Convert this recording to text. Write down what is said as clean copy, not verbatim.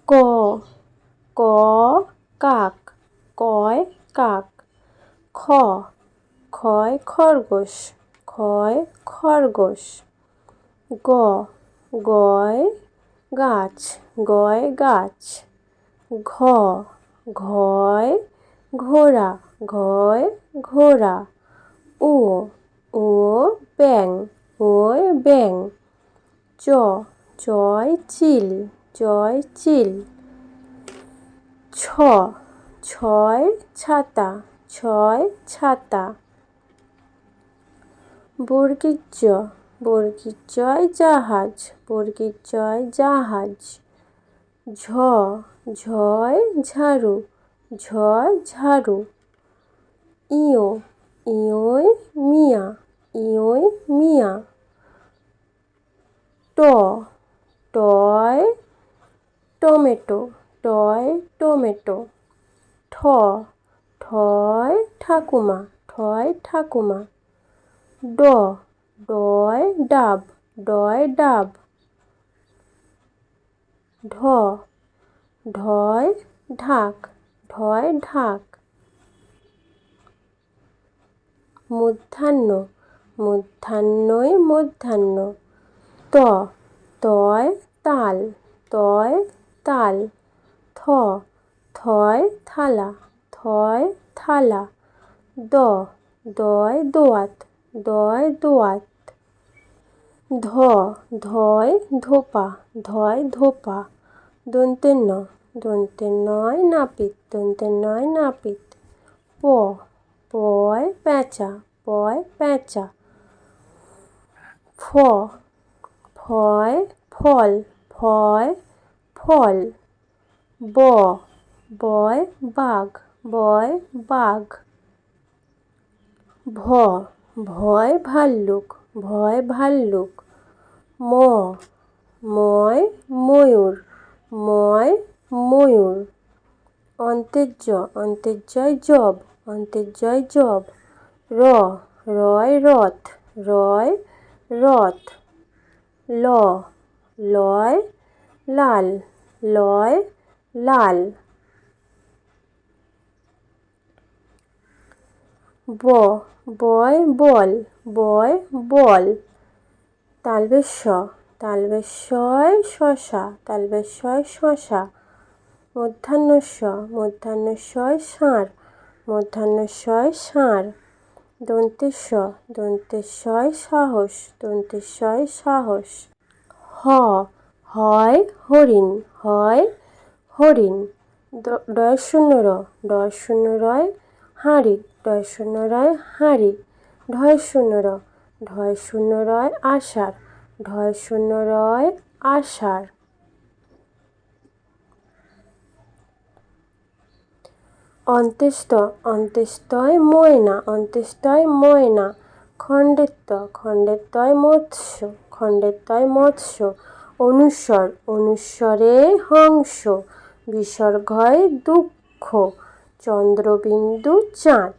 ক ক কাক, কয় কাক। খ খয় খরগোশ, খয় খরগোশ। গ গয় গাছ, গয় গাছ। ঘ ঘয় ঘোড়া, ঘয় ঘোড়া। ও ও ব্যাঙ, ওয় ব্যাঙ। চ চয় চিল, চয় চিল। ছ ছয় ছাতা, ছয় ছাতা। বর্গীর জ, বর্গীর জয় জাহাজ, বর্গীর জয় জাহাজ। ঝ ঝয় ঝাড়ু, ঝয় ঝাড়ু। ইয় ইয়য় মিয়া, ইয়য় মিয়া। ট টয় টমেটো, টয় টমেটো। ঠ ঠয় ঠাকুমা, ঠয় ঠাকুমা। ড ডয় ডাব, ডয় ডাব। ঢ ঢয় ঢাক, ঢয় ঢাক। মূর্ধন্য মূর্ধন্যয় মূর্ধন্য। ত তয় তাল, তয় তাল। থ থয় থালা, থয় থালা। দ দয় দোয়াত, দয় দোয়াত। ধ ধয় ধোপা, ধয় ধোপা। দন্তের ন দন্তের নয় নাপিত, দন্তের নয় নাপিত। প পয় পেঁচা, পয় পেঁচা। ফ ফয় ফল, ফয় ফল। ব বয় বাঘ, বয় বাঘ। ভ ভয় ভাল্লুক, ভয় ভাল্লুক। ম ময় ময়ূর, ময় ময়ূর। অন্তের জ, অন্তের জয় জব, অন্তের জয় জব। র রয় রথ, রয় রথ। ল লয় লাল, লয় লাল। ব বয় বল, বয় বল। তালবেশ শ, তালবেশ শয় শশা, তালবেশ শয় শশা। মূর্ধন্য ষ, মূর্ধন্য শয় ষাঁড়, মূর্ধন্য শয় ষাঁড়। দন্তের স, দন্তের শয় সাহস, দন্তের শয় সাহস। হ হয় হরিণ, হয় হরিণ। ডয় শূন্য র, ডয় শূন্য রয় হাঁড়ি, ডয় শূন্য রয় হাঁড়ি। ঢয় শূন্য র, ঢয় শূন্য রয় আষাঢ়, ঢয় শূন্য রয় আষাঢ়। অন্ত্যেষ্ট, অন্ত্যেষ্টয় ময়না, অন্ত্যেষ্টয় ময়না। খণ্ডের ত, খণ্ডের তয় মৎস্য, খণ্ডের তয় মৎস্য। অনুস্বর, অনুস্বরে হংস, বিসর্গয় দুঃখ। চন্দ্রবিন্দু চাঁদ,